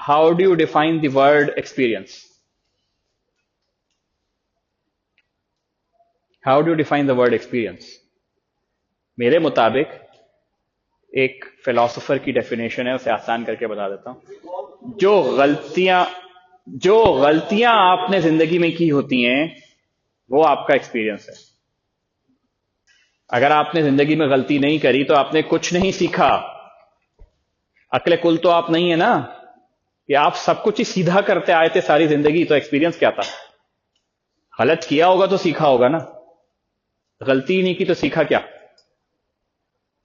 How do you define the word experience? How do you define the word experience? मेरे मुताबिक एक philosopher की definition है, उसे आसान करके बता देता हूं। जो गलतियां आपने जिंदगी में की होती हैं वो आपका एक्सपीरियंस है। अगर आपने जिंदगी में गलती नहीं करी तो आपने कुछ नहीं सीखा। अक्ले कुल तो आप नहीं है ना कि आप सब कुछ ही सीधा करते आए थे सारी जिंदगी, तो एक्सपीरियंस क्या था? गलत किया होगा तो सीखा होगा ना, गलती ही नहीं की तो सीखा क्या?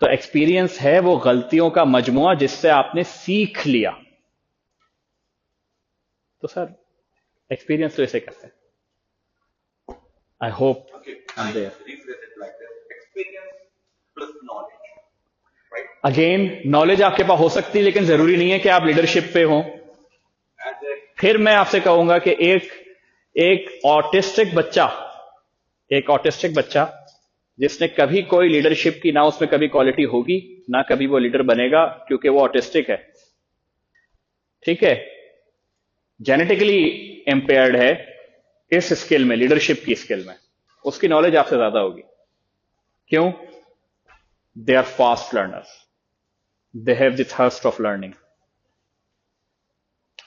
तो एक्सपीरियंस है वो गलतियों का मजमुआ जिससे आपने सीख लिया। तो सर एक्सपीरियंस तो इसे कहते हैं। आई होप अगेन नॉलेज आपके पास हो सकती है, लेकिन जरूरी नहीं है कि आप लीडरशिप पे हो। फिर मैं आपसे कहूंगा कि एक ऑटिस्टिक बच्चा जिसने कभी कोई लीडरशिप की, ना उसमें कभी क्वालिटी होगी, ना कभी वो लीडर बनेगा, क्योंकि वो ऑटिस्टिक है। ठीक है, जेनेटिकली इंपेयर्ड है इस स्किल में, लीडरशिप की स्किल में। उसकी नॉलेज आपसे ज्यादा होगी। क्यों? They are fast learners, they have the thirst of learning.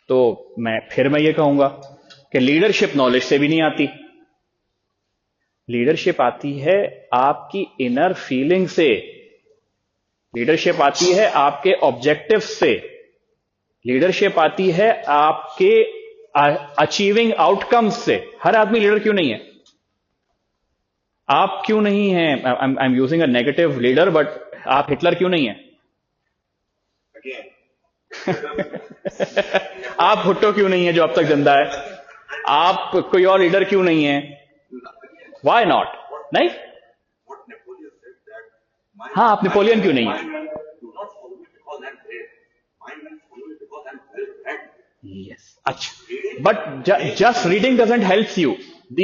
तो मैं ये कहूंगा कि लीडरशिप नॉलेज से भी नहीं आती। लीडरशिप आती है आपकी इनर फीलिंग से, लीडरशिप आती है आपके ऑब्जेक्टिव से, लीडरशिप आती है आपके अचीविंग आउटकम्स से। हर आदमी लीडर क्यों नहीं है? आप क्यों नहीं हैं? I am using a negative leader, but आप हिटलर क्यों नहीं है? आप भुट्टो क्यों नहीं है जो अब तक जिंदा है? आप कोई और लीडर क्यों नहीं है? Why not? नहीं, हाँ, आप नेपोलियन क्यों नहीं है? यस, अच्छा, but just reading doesn't help you, the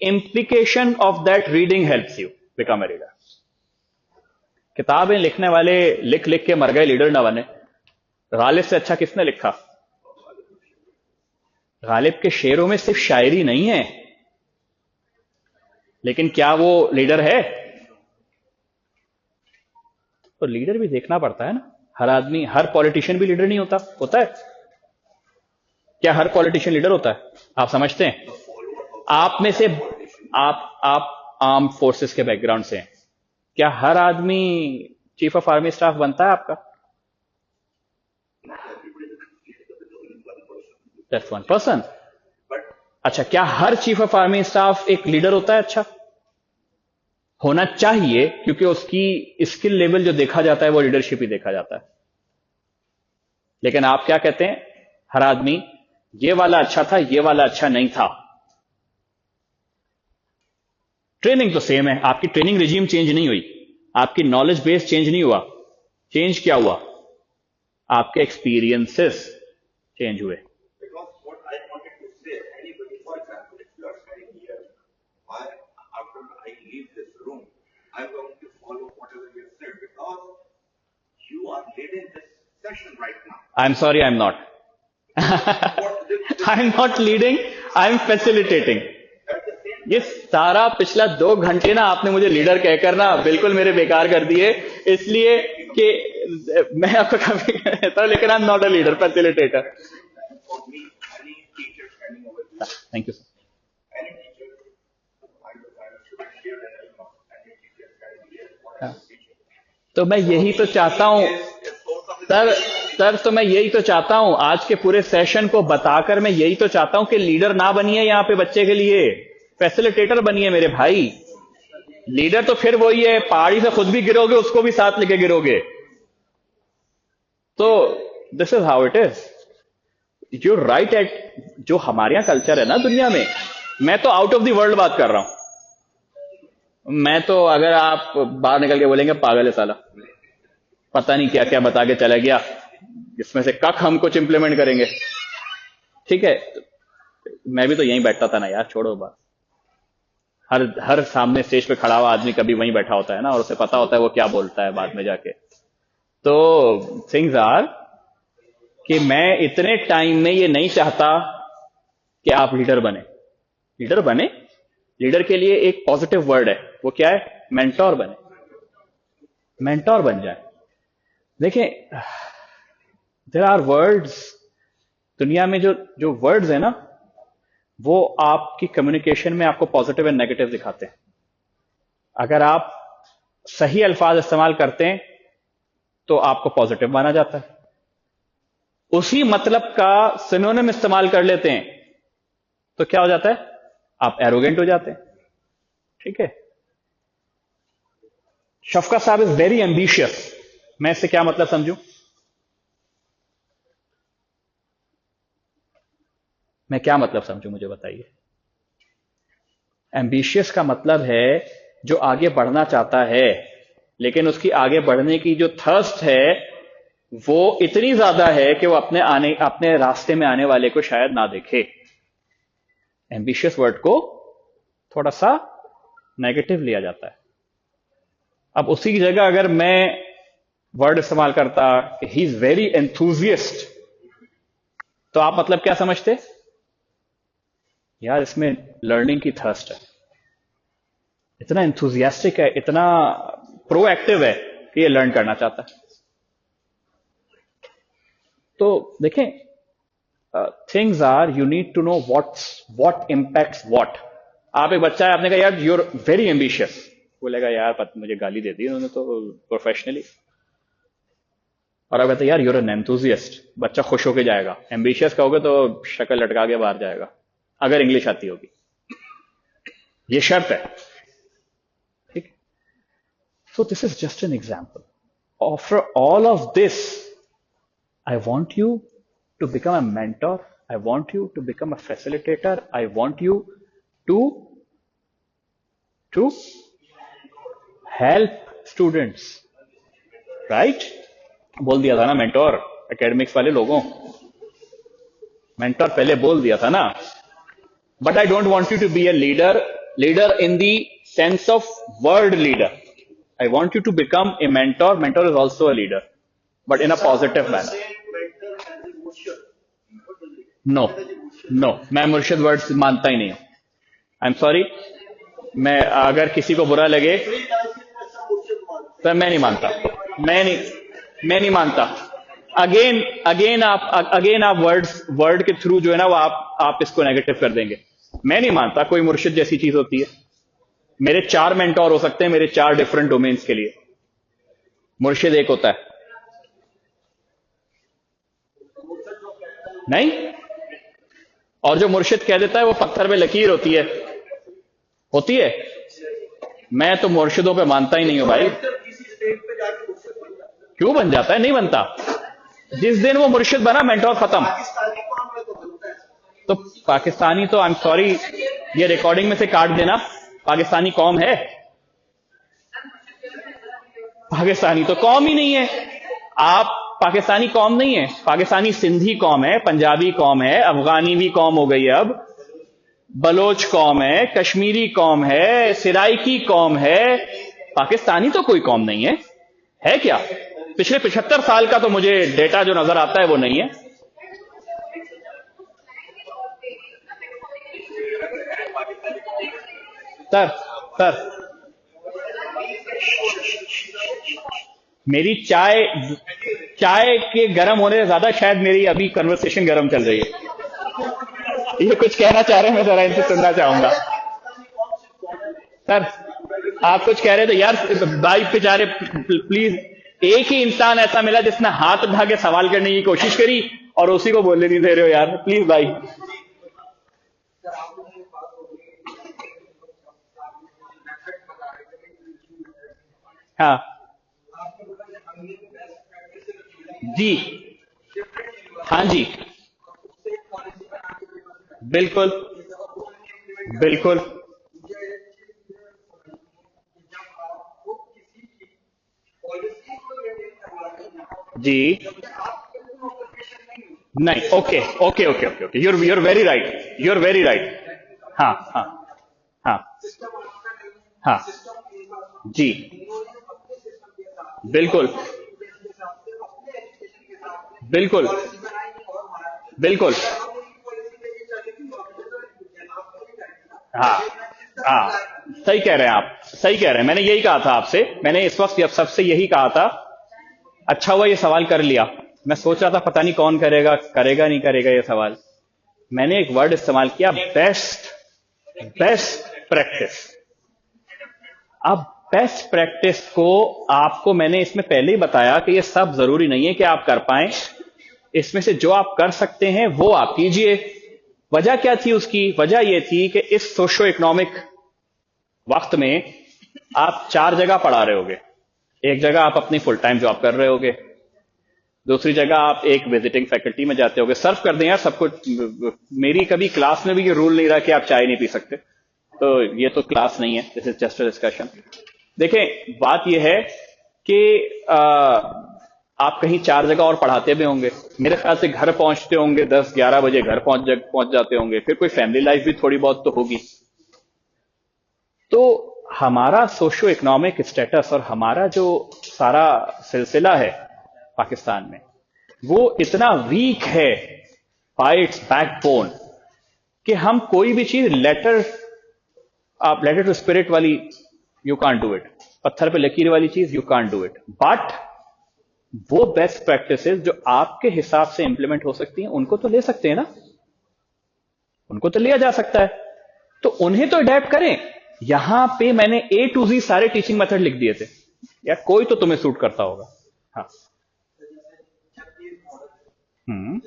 implication of that reading helps you become a leader. किताबें लिखने वाले लिख लिख के मर गए, लीडर ना बने। गालिब से अच्छा किसने लिखा? गालिब के शेरों में सिर्फ शायरी नहीं है, लेकिन क्या वो लीडर है? तो लीडर भी देखना पड़ता है ना। हर आदमी, हर पॉलिटिशियन भी लीडर नहीं होता है? क्या हर पॉलिटिशियन लीडर होता है? आप समझते हैं? आप में से आप आर्म फोर्सेस के बैकग्राउंड से हैं, क्या हर आदमी चीफ ऑफ आर्मी स्टाफ बनता है आपका? That's one person. अच्छा, क्या हर चीफ ऑफ आर्मी स्टाफ एक लीडर होता है? अच्छा, होना चाहिए, क्योंकि उसकी स्किल लेवल जो देखा जाता है वो लीडरशिप ही देखा जाता है। लेकिन आप क्या कहते हैं? हर आदमी ये वाला अच्छा था, ये वाला अच्छा नहीं था। ट्रेनिंग तो सेम है, आपकी ट्रेनिंग रिजीम चेंज नहीं हुई, आपकी नॉलेज बेस चेंज नहीं हुआ। चेंज क्या हुआ? आपके एक्सपीरियंसेस चेंज हुए। I am sorry, I am not I am not leading, I am facilitating. ये सारा पिछला 2 घंटे ना आपने मुझे लीडर कहकर ना बिल्कुल मेरे बेकार कर दिए, इसलिए कि मैं आपको कभी कहता हूं, लेकिन I am not a leader, facilitator. Thank you sir. तो मैं यही तो चाहता हूं सर, तो मैं यही तो चाहता हूं, आज के पूरे सेशन को बताकर मैं यही तो चाहता हूं कि लीडर ना बनिए यहां पे बच्चे के लिए, फैसिलिटेटर बनिए मेरे भाई। लीडर तो फिर वही है, पहाड़ी से खुद भी गिरोगे उसको भी साथ लेके गिरोगे। तो this is how it is. You right at जो हमारे यहां कल्चर है ना दुनिया में, मैं तो आउट ऑफ द वर्ल्ड बात कर रहा हूं। मैं तो, अगर आप बाहर निकल के बोलेंगे पागल है साला, पता नहीं क्या क्या बता के चला गया, इसमें से कख हम कुछ इंप्लीमेंट करेंगे। ठीक है, मैं भी तो यहीं बैठता था ना यार, छोड़ो बात। हर सामने स्टेज पे खड़ा हुआ आदमी कभी वहीं बैठा होता है ना, और उसे पता होता है वो क्या बोलता है बाद में जाके। तो थिंग्स आर कि मैं इतने टाइम में ये नहीं चाहता कि आप लीडर बने। लीडर बने, लीडर के लिए एक पॉजिटिव वर्ड है, वो क्या है? मेंटोर बने, मेंटोर बन जाए। देखिए, देयर आर वर्ड्स, दुनिया में जो जो वर्ड्स है ना, वो आपकी कम्युनिकेशन में आपको पॉजिटिव एंड नेगेटिव दिखाते हैं। अगर आप सही अल्फाज इस्तेमाल करते हैं तो आपको पॉजिटिव माना जाता है। उसी मतलब का सिनोनिम इस्तेमाल कर लेते हैं तो क्या हो जाता है? आप एरोगेंट हो जाते हैं। ठीक है। शफकत साहब इज वेरी एम्बिशियस, मैं इससे क्या मतलब समझूं? मैं क्या मतलब समझूं, मुझे बताइए। एम्बिशियस का मतलब है जो आगे बढ़ना चाहता है, लेकिन उसकी आगे बढ़ने की जो थर्स्ट है वो इतनी ज्यादा है कि वो अपने रास्ते में आने वाले को शायद ना देखे। एम्बिशियस वर्ड को थोड़ा सा नेगेटिव लिया जाता है। अब उसी की जगह अगर मैं वर्ड इस्तेमाल करता ही इज वेरी एंथुजियस्ट, तो आप मतलब क्या समझते? यार इसमें लर्निंग की थर्स्ट है, इतना एंथुजियास्टिक है, इतना प्रोएक्टिव है कि ये लर्न करना चाहता है। तो देखें, things are, you need to know what impacts what. आप एक बच्चा है, आपने कहा यार यूर वेरी एम्बिशियस, बोलेगा यार मुझे गाली दे दी उन्होंने तो प्रोफेशनली। और आप कहते यार यूर एन एंथुजियस्ट, बच्चा खुश होके जाएगा। एम्बिशियस कहोगे तो शक्ल लटका के बाहर जाएगा, अगर इंग्लिश आती होगी। ये शर्त है। ठीक। So this is just an example. After all of this, I want you to become a mentor. I want you to become a facilitator. I want you to help students. Right? बोल दिया था ना mentor, academics वाले लोगों, mentor पहले बोल दिया था ना। But I don't want you to be a leader in the sense of word leader. I want you to become a mentor. Mentor is also a leader, but in a positive manner. No, मैं मुर्शिद word मानता ही नहीं हूं। I am sorry, मैं अगर किसी को बुरा लगे तो मैं नहीं मानता, मैं नहीं मानता। अगेन आप वर्ड के थ्रू जो है ना वो आप इसको नेगेटिव कर देंगे। मैं नहीं मानता कोई मुर्शिद जैसी चीज होती है। मेरे 4 मेंटोर हो सकते हैं, मेरे 4 डिफरेंट डोमेन्स के लिए। मुर्शिद एक होता है नहीं, और जो मुर्शिद कह देता है वो पत्थर पे लकीर होती है। मैं तो मुर्शिदों पे मानता ही नहीं हूं भाई। क्यों बन जाता है? नहीं बनता। जिस दिन वो मुर्शिद बना, मेंटोर खत्म। तो पाकिस्तानी तो, आई एम सॉरी, ये रिकॉर्डिंग में से काट देना, पाकिस्तानी कौम है? पाकिस्तानी तो कौम ही नहीं है। आप पाकिस्तानी कौम नहीं है, पाकिस्तानी सिंधी कौम है, पंजाबी कौम है, अफगानी भी कौम हो गई है, अब बलोच कौम है, कश्मीरी कौम है, सिराइकी कौम है। पाकिस्तानी तो कोई कौम नहीं है क्या? पिछले 75 साल का तो मुझे डेटा जो नजर आता है वो नहीं है। सर मेरी चाय के गर्म होने से ज्यादा शायद मेरी अभी कन्वर्सेशन गर्म चल रही है। ये कुछ कहना चाह रहे हैं, मैं जरा इनसे सुनना चाहूंगा। सर आप कुछ कह रहे थे यार, भाई बेचारे प्लीज, एक ही इंसान ऐसा मिला जिसने हाथ उठा के सवाल करने की कोशिश करी और उसी को बोलने नहीं दे रहे हो यार, प्लीज भाई। हाँ जी, हाँ जी, बिल्कुल बिल्कुल जी। नहीं, okay okay okay okay okay, you're very right, you're very right. हाँ हाँ हाँ हाँ जी, बिल्कुल बिल्कुल बिल्कुल। हाँ हाँ, सही कह रहे हैं आप, सही कह रहे हैं। मैंने यही कहा था आपसे, मैंने इस वक्त सबसे यही कहा था। अच्छा हुआ ये सवाल कर लिया। मैं सोच रहा था पता नहीं कौन करेगा, करेगा नहीं करेगा ये सवाल। मैंने एक वर्ड इस्तेमाल किया, बेस्ट, बेस्ट प्रैक्टिस। अब बेस्ट प्रैक्टिस को आपको मैंने इसमें पहले ही बताया कि ये सब जरूरी नहीं है कि आप कर पाएं। इसमें से जो आप कर सकते हैं वो आप कीजिए। वजह क्या थी उसकी? वजह यह थी कि इस सोशो इकोनॉमिक वक्त में आप 4 जगह पढ़ा रहे होगे। एक जगह आप अपनी फुल टाइम जॉब कर रहे होगे, दूसरी जगह आप एक विजिटिंग फैकल्टी में जाते होगे। सर्व कर दें यार सब कुछ। मेरी कभी क्लास में भी ये रूल नहीं रहा कि आप चाय नहीं पी सकते, तो ये तो क्लास नहीं है, this is just a discussion. देखें, बात यह है कि आप कहीं 4 जगह और पढ़ाते भी होंगे। मेरे ख्याल से घर पहुंचते होंगे 10-11 बजे, घर पहुंच जाते होंगे। फिर कोई फैमिली लाइफ भी थोड़ी बहुत तो होगी। तो हमारा सोशो इकोनॉमिक स्टेटस और हमारा जो सारा सिलसिला है पाकिस्तान में, वो इतना वीक है बाय इट्स बैकबोन कि हम कोई भी चीज लेटर टू स्पिरिट वाली यू कांट डू इट, पत्थर पे लकीर वाली चीज you can't do it. But वो बेस्ट प्रैक्टिसेस जो आपके हिसाब से इंप्लीमेंट हो सकती हैं, उनको तो ले सकते हैं ना, उनको तो लिया जा सकता है, तो उन्हें तो अडेप्ट करें। यहां पे मैंने A to Z सारे टीचिंग मेथड लिख दिए थे, या कोई तो तुम्हें सूट करता होगा। हाँ। हम्म।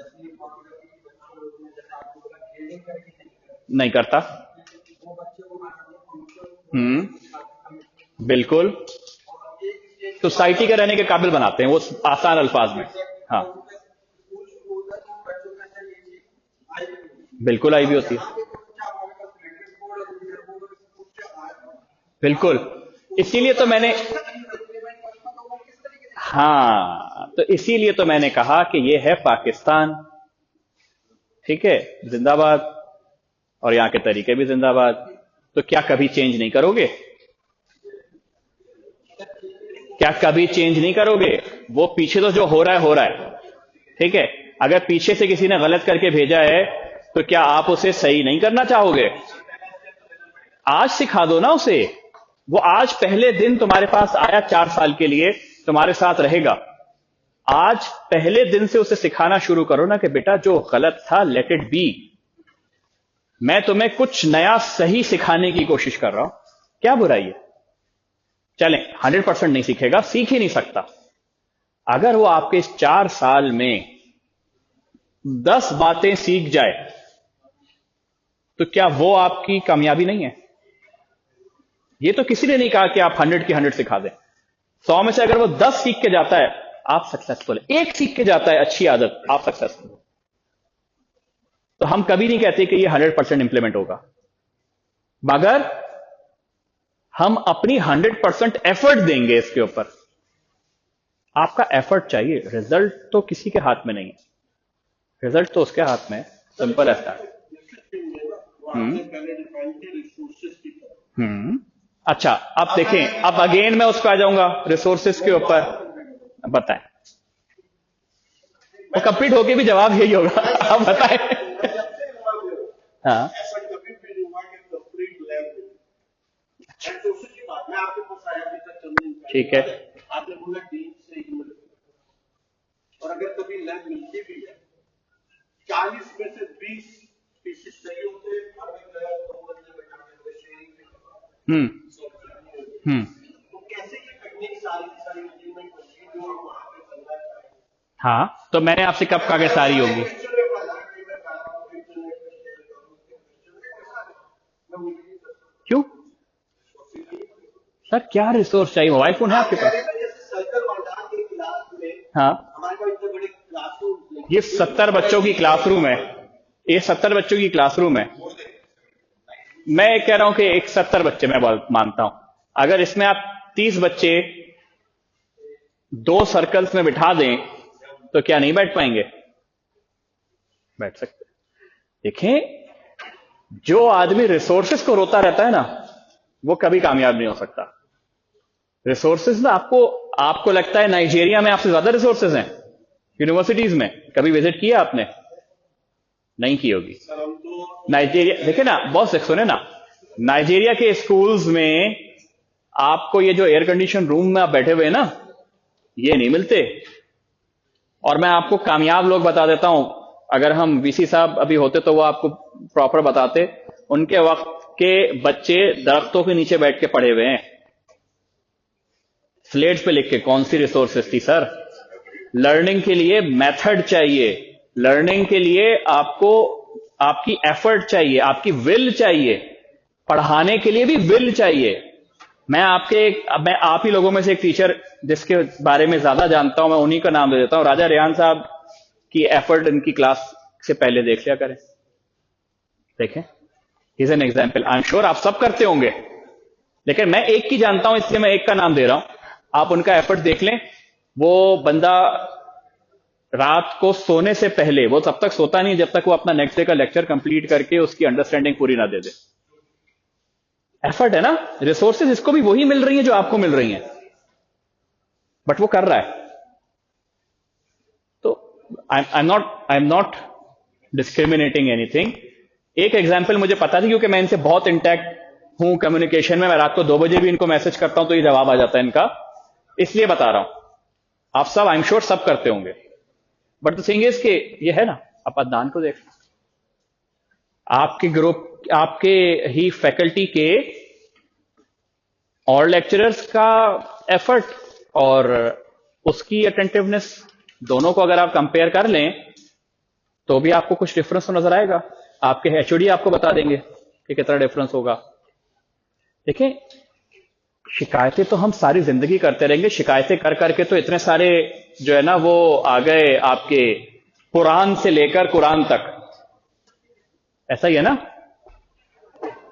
नहीं करता। बिल्कुल। सोसाइटी के रहने के काबिल बनाते हैं वो, आसान अल्फाज में। हाँ, बिल्कुल आई भी होती है। बिल्कुल। इसीलिए तो मैंने, हाँ, तो इसीलिए तो मैंने कहा कि ये है पाकिस्तान, ठीक है, जिंदाबाद, और यहां के तरीके भी जिंदाबाद। तो क्या कभी चेंज नहीं करोगे? क्या कभी चेंज नहीं करोगे? वो पीछे तो जो हो रहा है हो रहा है, ठीक है। अगर पीछे से किसी ने गलत करके भेजा है तो क्या आप उसे सही नहीं करना चाहोगे? आज सिखा दो ना उसे। वो आज पहले दिन तुम्हारे पास आया 4 साल के लिए, तुम्हारे साथ रहेगा। आज पहले दिन से उसे सिखाना शुरू करो ना कि बेटा जो गलत था लेट इट बी। मैं तुम्हें कुछ नया सही सिखाने की कोशिश कर रहा हूं, क्या बुराई है? चलें, 100% नहीं सीखेगा, सीख ही नहीं सकता। अगर वो आपके इस 4 साल में 10 बातें सीख जाए तो क्या वो आपकी कामयाबी नहीं है? ये तो किसी ने नहीं कहा कि आप 100 की 100 सिखा दें। 100 में से अगर वो 10 सीख के जाता है आप सक्सेसफुल है, 1 सीख के जाता है अच्छी आदत, आप सक्सेसफुल हो। तो हम कभी नहीं कहते कि ये 100% इंप्लीमेंट होगा, मगर हम अपनी 100% एफर्ट देंगे इसके ऊपर। आपका एफर्ट चाहिए, रिजल्ट तो किसी के हाथ में नहीं है, रिजल्ट तो उसके हाथ में है, सिंपल ऐसा है। अच्छा, अब देखें, अब अगेन मैं उस पर आ जाऊंगा, रिसोर्सेज के ऊपर। बताएं, वो कंप्लीट होके भी जवाब यही होगा। आप बताएं। हाँ, ठीक है। आपने बोला टीम से ही मिलती है, और अगर कभी लैब मिलती भी है, 40 में से 20 पीसेस सही होते हैं। तो कैसे ये टेक्निक सारी इंप्लीमेंट होगी जो वहां पे चल रहा है? हाँ, तो मैंने आपसे कब कहा कि सारी होगी? क्यों सर, क्या रिसोर्स चाहिए? मोबाइल फोन है आपके पास? हाँ, ये 70 बच्चों की क्लासरूम है, ये 70 बच्चों की क्लासरूम है। मैं कह रहा हूं कि एक 70 बच्चे मैं मानता हूं, अगर इसमें आप 30 बच्चे 2 सर्कल्स में बिठा दें तो क्या नहीं बैठ पाएंगे? बैठ सकते। देखें, जो आदमी रिसोर्सेस को रोता रहता है ना, वो कभी कामयाब नहीं हो सकता। रिसोर्सेज ना, आपको लगता है नाइजीरिया में आपसे ज्यादा रिसोर्सेज हैं यूनिवर्सिटीज में? कभी विजिट किया आपने? नहीं की होगी। नाइजीरिया देखिए ना, बहुत सुने ना, नाइजीरिया के स्कूल्स में आपको ये जो एयर कंडीशन रूम में आप बैठे हुए हैं ना, ये नहीं मिलते। और मैं आपको कामयाब लोग बता देता हूं, अगर हम वीसी साहब अभी होते तो वो आपको प्रॉपर बताते। उनके वक्त के बच्चे दरख्तों के नीचे बैठ के पढ़े हुए हैं, स्लेट्स पे लिख के। कौन सी रिसोर्सेस थी सर? लर्निंग के लिए मेथड चाहिए, लर्निंग के लिए आपको आपकी एफर्ट चाहिए, आपकी विल चाहिए, पढ़ाने के लिए भी विल चाहिए। मैं आप ही लोगों में से एक टीचर जिसके बारे में ज्यादा जानता हूं, मैं उन्हीं का नाम दे देता हूं। राजा रेहान साहब की एफर्ट इनकी क्लास से पहले देख लिया करें, देखें, is an example. I am sure आप सब करते होंगे, लेकिन मैं एक की जानता हूं इसलिए मैं एक का नाम दे रहा हूं। आप उनका एफर्ट देख लें। वो बंदा रात को सोने से पहले, वो तब तक सोता नहीं जब तक वो अपना नेक्स्ट डे का लेक्चर कंप्लीट करके उसकी अंडरस्टैंडिंग पूरी ना दे दे। एफर्ट है ना, रिसोर्सेज इसको भी वही मिल रही है जो आपको मिल रही हैं, बट वो कर रहा है। तो I am not discriminating anything. एक एग्जाम्पल मुझे पता थी, क्योंकि मैं इनसे बहुत इंटैक्ट हूं कम्युनिकेशन में। मैं रात को 2 बजे भी इनको मैसेज करता हूं तो ये जवाब आ जाता है इनका, इसलिए बता रहा हूं। आप सब आई एम श्योर सब करते होंगे, बट द थिंग इज कि ये है ना, आप अदनान को देख, आपके ग्रुप, आपके ही फैकल्टी के और लेक्चरर्स का एफर्ट और उसकी अटेंटिवनेस, दोनों को अगर आप कंपेयर कर लें तो भी आपको कुछ डिफरेंस तो नजर आएगा। आपके एचओडी आपको बता देंगे कि कितना डिफरेंस होगा। देखिए, शिकायतें तो हम सारी जिंदगी करते रहेंगे। शिकायतें कर करके तो इतने सारे जो है ना वो आ गए आपके कुरान से लेकर कुरान तक। ऐसा ही है ना,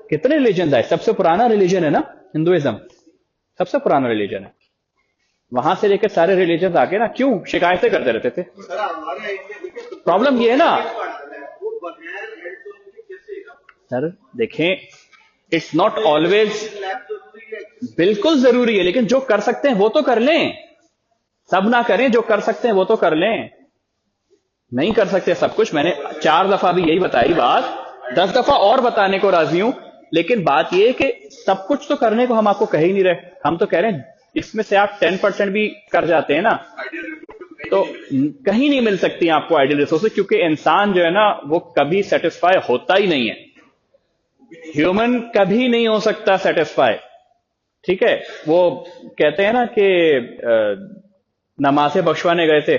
कितने रिलीजन है? सबसे पुराना रिलीजन है ना हिंदुइज्म, सबसे पुराना रिलीजन है। वहां से लेकर सारे रिलीजन आगे ना, क्यों शिकायतें करते रहते थे? प्रॉब्लम ये है ना सर, देखें, इट्स नॉट ऑलवेज, बिल्कुल जरूरी है, लेकिन जो कर सकते हैं वो तो कर लें। सब ना करें, जो कर सकते हैं वो तो कर लें। नहीं कर सकते सब कुछ, मैंने 4 दफा भी यही बताई बात, 10 दफा और बताने को राजी हूं। लेकिन बात यह है कि सब कुछ तो करने को हम आपको कह ही नहीं रहे। हम तो कह रहे हैं इसमें से आप 10% भी कर जाते हैं ना, तो कहीं नहीं मिल सकती आपको आइडियल रिसोर्सेज, क्योंकि इंसान जो है ना वो कभी सेटिस्फाई होता ही नहीं है। ह्यूमन कभी नहीं हो सकता सेटिस्फाई, ठीक है? वो कहते हैं ना कि नमाज़ें बख्शवाने गए थे,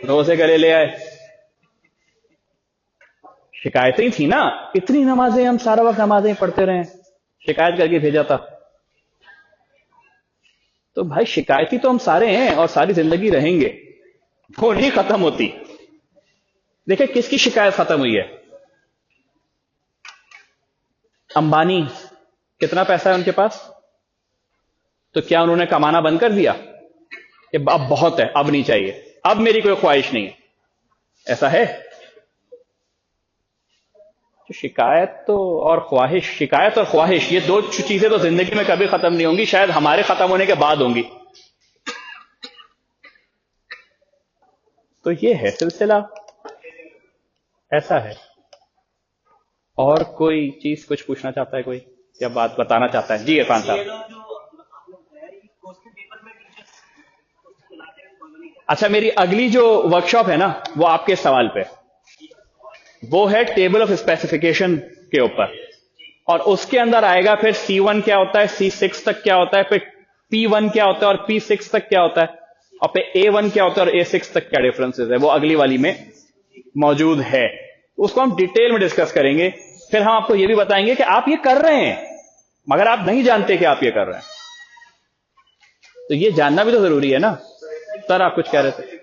रोजे गले ले आए। शिकायतें थी ना, इतनी नमाजें, हम सारा वक्त नमाजें पढ़ते रहे, शिकायत करके भेजा था। तो भाई शिकायती तो हम सारे हैं और सारी जिंदगी रहेंगे, वो नहीं खत्म होती। देखिए किसकी शिकायत खत्म हुई है? अंबानी, कितना पैसा है उनके पास? तो क्या उन्होंने कमाना बंद कर दिया कि अब बहुत है, अब नहीं चाहिए, अब मेरी कोई ख्वाहिश नहीं है? ऐसा है? तो शिकायत तो और ख्वाहिश, शिकायत और ख्वाहिश, ये 2 चीजें तो जिंदगी में कभी खत्म नहीं होंगी, शायद हमारे खत्म होने के बाद होंगी। तो ये है सिलसिला, ऐसा है। और कोई चीज कुछ पूछना चाहता है कोई, या बात बताना चाहता है? जी इरफान साहब। अच्छा, मेरी अगली जो वर्कशॉप है ना वो आपके सवाल पे, वो है टेबल ऑफ स्पेसिफिकेशन के ऊपर, और उसके अंदर आएगा फिर C1 क्या होता है, C6 तक क्या होता है, फिर P1 क्या होता है और P6 तक क्या होता है, और फिर A1 क्या होता है और A6 तक क्या डिफरेंसेस है, वो अगली वाली में मौजूद है। उसको हम डिटेल में डिस्कस करेंगे। फिर हम आपको ये भी बताएंगे कि आप ये कर रहे हैं मगर आप नहीं जानते कि आप ये कर रहे हैं, तो ये जानना भी तो जरूरी है ना। सर आप कुछ कह रहे थे?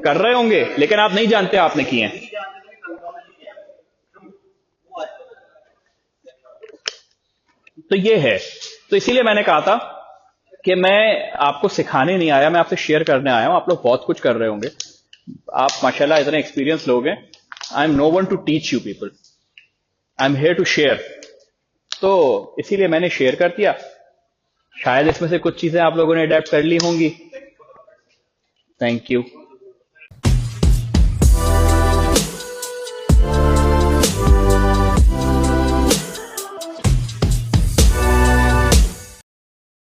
कर रहे होंगे लेकिन आप नहीं जानते आपने किए हैं। तो ये है, तो इसीलिए मैंने कहा था कि मैं आपको सिखाने नहीं आया, मैं आपसे शेयर करने आया हूं। आप लोग बहुत कुछ कर रहे होंगे, आप माशाल्लाह इतने एक्सपीरियंस लोग हैं। I am no one to teach you people, I am here to share. तो इसीलिए मैंने शेयर कर दिया। शायद इसमें से कुछ चीजें आप लोगों ने अडेप्ट कर ली होंगी। Thank you.